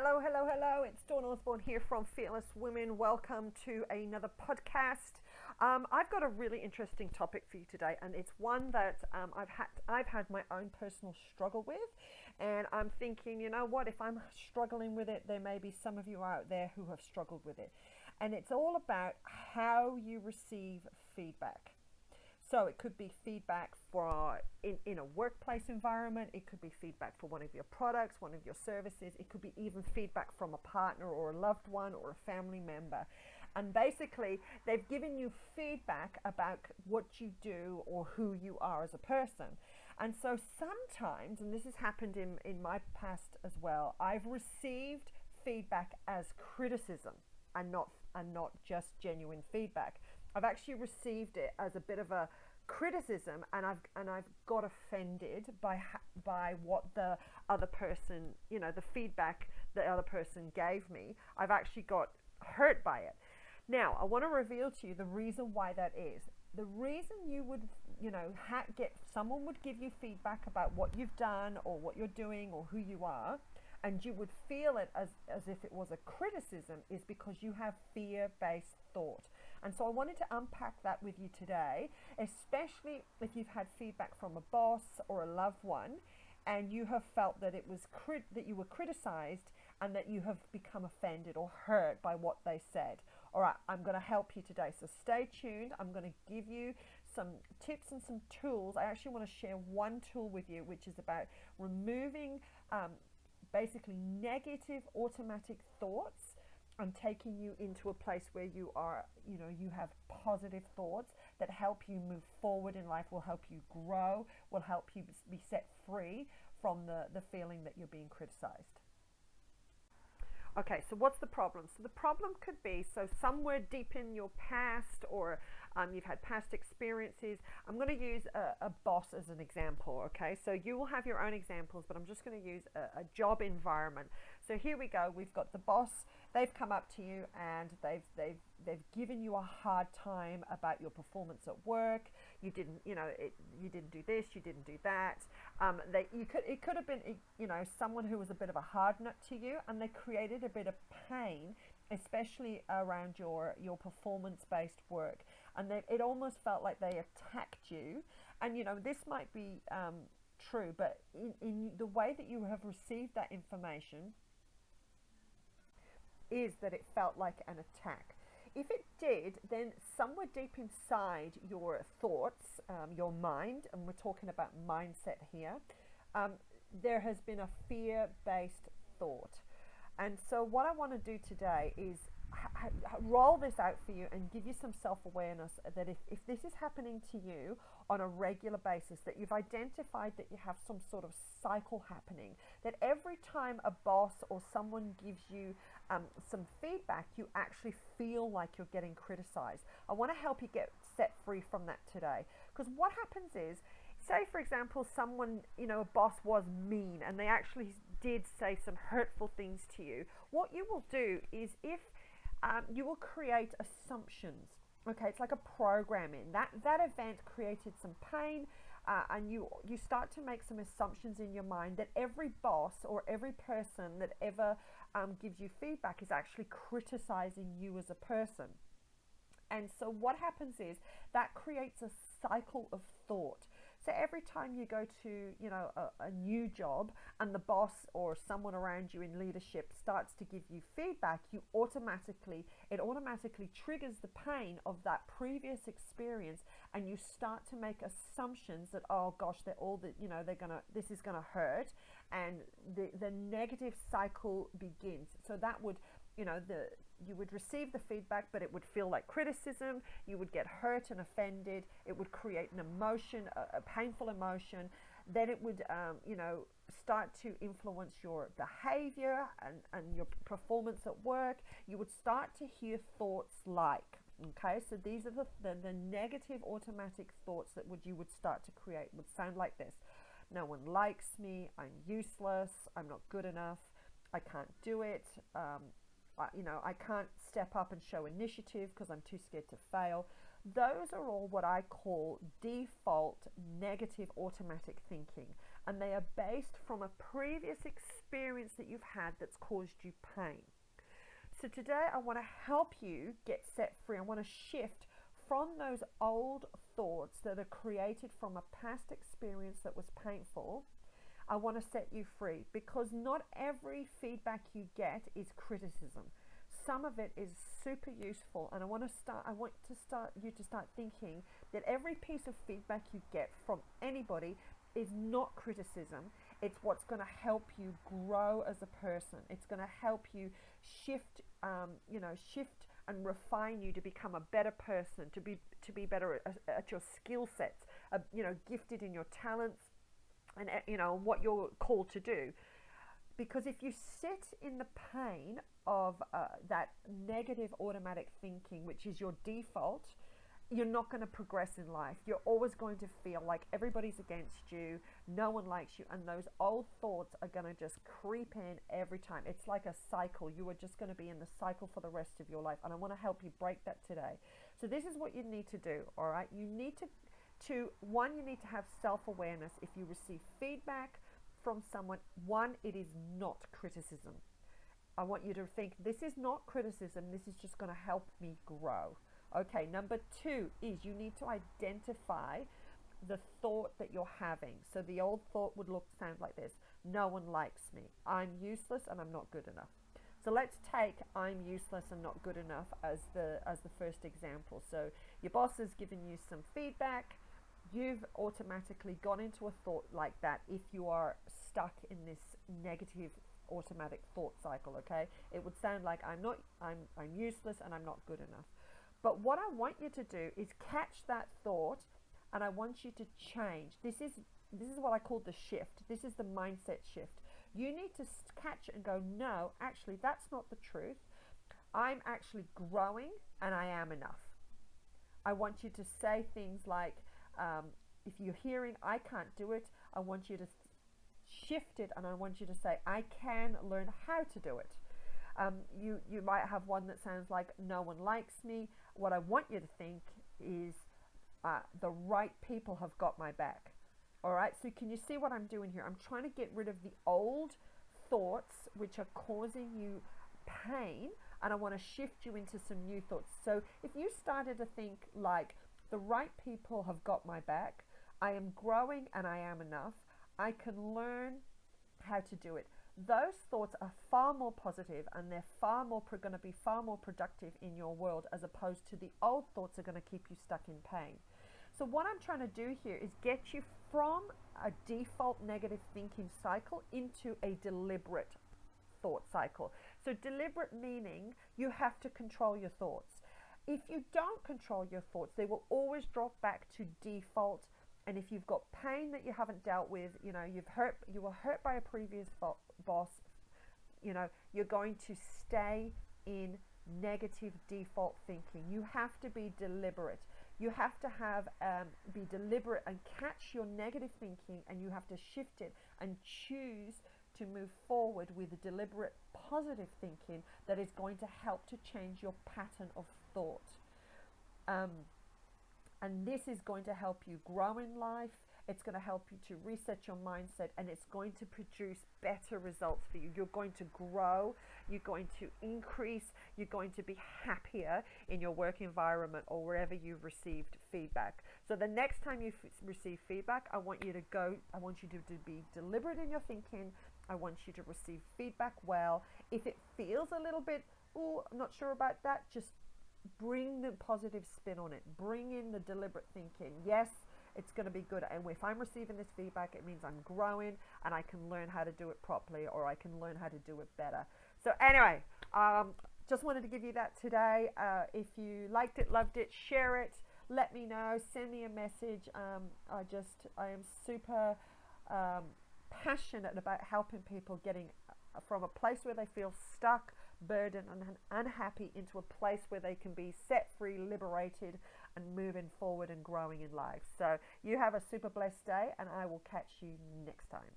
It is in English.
Hello, hello, hello. It's Dawn Osborne here from Fearless Women. Welcome to another podcast. I've got a really interesting topic for you today, and it's one that I've had my own personal struggle with, and I'm thinking, you know what? If I'm struggling with it, there may be some of you out there who have struggled with it, and it's all about how you receive feedback. So it could be feedback for in a workplace environment. It could be feedback for one of your products, one of your services. It could be even feedback from a partner or a loved one or a family member. And basically, they've given you feedback about what you do or who you are as a person. And so sometimes, and this has happened in my past as well, I've received feedback as criticism and not just genuine feedback. I've actually received it as a bit of a criticism, and I've got offended by what the other person, the feedback the other person gave me. I've actually got hurt by it. Now, I want to reveal to you the reason why that is. The reason you would, someone would give you feedback about what you've done or what you're doing or who you are, and you would feel it as if it was a criticism, is because you have fear-based thought. And so I wanted to unpack that with you today, especially if you've had feedback from a boss or a loved one, and you have felt that it was that you were criticized and that you have become offended or hurt by what they said. All right, I'm going to help you today, so stay tuned. I'm going to give you some tips and some tools. I actually want to share one tool with you, which is about removing basically negative automatic thoughts and taking you into a place where you are, you have positive thoughts that help you move forward in life, will help you grow, will help you be set free from the feeling that you're being criticized. Okay, so what's the problem? So the problem could be, somewhere deep in your past, or you've had past experiences. I'm going to use a boss as an example, okay? So you will have your own examples, but I'm just going to use a job environment. So here we go. We've got the boss. They've come up to you and they've given you a hard time about your performance at work. You didn't, you didn't do this, you didn't do that. It could have been, someone who was a bit of a hard nut to you, and they created a bit of pain, especially around your performance-based work. And it almost felt like they attacked you. And this might be true, but in the way that you have received that information is that it felt like an attack. If it did, then somewhere deep inside your thoughts, your mind, and we're talking about mindset here, there has been a fear-based thought. And so what I want to do today is roll this out for you and give you some self-awareness that if this is happening to you on a regular basis, that you've identified that you have some sort of cycle happening, that every time a boss or someone gives you some feedback, you actually feel like you're getting criticized. I want to help you get set free from that today. Because what happens is, say for example, someone, a boss was mean and they actually did say some hurtful things to you. What you will do is you will create assumptions. Okay, it's like a programming. That event created some pain, and you start to make some assumptions in your mind that every boss or every person that ever gives you feedback is actually criticizing you as a person. And so what happens is that creates a cycle of thought. So every time you go to, a new job and the boss or someone around you in leadership starts to give you feedback, it automatically triggers the pain of that previous experience, and you start to make assumptions that, oh gosh, this is gonna hurt, and the negative cycle begins. So that would, you would receive the feedback, but it would feel like criticism. You would get hurt and offended. It would create an emotion, a painful emotion. Then it would, start to influence your behavior and your performance at work. You would start to hear thoughts like, okay, so these are the negative automatic thoughts that you would start to create. Would sound like this: no one likes me, I'm useless, I'm not good enough, I can't do it, I can't step up and show initiative because I'm too scared to fail. Those are all what I call default negative automatic thinking. and they are based from a previous experience that you've had that's caused you pain. So today I want to help you get set free. I want to shift from those old thoughts that are created from a past experience that was painful. I want to set you free, because not every feedback you get is criticism. Some of it is super useful, and I want you to start thinking that every piece of feedback you get from anybody is not criticism. It's what's going to help you grow as a person. It's going to help you shift, shift and refine you to become a better person, to be better at your skill sets, gifted in your talents, and what you're called to do. Because if you sit in the pain of that negative automatic thinking, which is your default, you're not going to progress in life. You're always going to feel like everybody's against you, no one likes you, and those old thoughts are going to just creep in every time. It's like a cycle. You are just going to be in the cycle for the rest of your life, and I want to help you break that today. So this is what you need to do, all right? You need to you need to have self-awareness. If you receive feedback from someone, one, it is not criticism. I want you to think, this is not criticism, this is just going to help me grow. Okay, number two is you need to identify the thought that you're having. So the old thought would sound like this: no one likes me, I'm useless and I'm not good enough. So let's take I'm useless and not good enough as the first example. So your boss has given you some feedback. You've automatically gone into a thought like that if you are stuck in this negative automatic thought cycle. Okay, it would sound like I'm useless and I'm not good enough. But what I want you to do is catch that thought, and I want you to change. This is what I call the shift. This is the mindset shift. You need to catch it and go, no, actually that's not the truth. I'm actually growing and I am enough. I want you to say things like, if you're hearing I can't do it, I want you to shift it, and I want you to say I can learn how to do it. You might have one that sounds like no one likes me. What I want you to think is the right people have got my back. All right, so can you see what I'm doing here? I'm trying to get rid of the old thoughts which are causing you pain, and I want to shift you into some new thoughts. So if you started to think like, the right people have got my back, I am growing and I am enough, I can learn how to do it. Those thoughts are far more positive, and they're going to be far more productive in your world, as opposed to the old thoughts are going to keep you stuck in pain. So what I'm trying to do here is get you from a default negative thinking cycle into a deliberate thought cycle. So deliberate meaning you have to control your thoughts. If you don't control your thoughts, they will always drop back to default. And if you've got pain that you haven't dealt with, you were hurt by a previous boss, you're going to stay in negative default thinking. You have to be deliberate. You have to be deliberate and catch your negative thinking, and you have to shift it and choose to move forward with a deliberate positive thinking that is going to help to change your pattern of thought. And this is going to help you grow in life. It's going to help you to reset your mindset, and it's going to produce better results for you. You're going to grow, you're going to increase, you're going to be happier in your work environment or wherever you've received feedback. So the next time you receive feedback, I want you to be deliberate in your thinking. I want you to receive feedback well. If it feels a little bit, oh, I'm not sure about that, just bring the positive spin on it. Bring in the deliberate thinking. Yes, it's going to be good, and if I'm receiving this feedback, it means I'm growing and I can learn how to do it properly, or I can learn how to do it better. So anyway, just wanted to give you that today. If you liked it, loved it, share it, let me know, send me a message. I am super passionate about helping people getting from a place where they feel stuck, burdened and unhappy, into a place where they can be set free, liberated, and moving forward and growing in life. So you have a super blessed day, and I will catch you next time.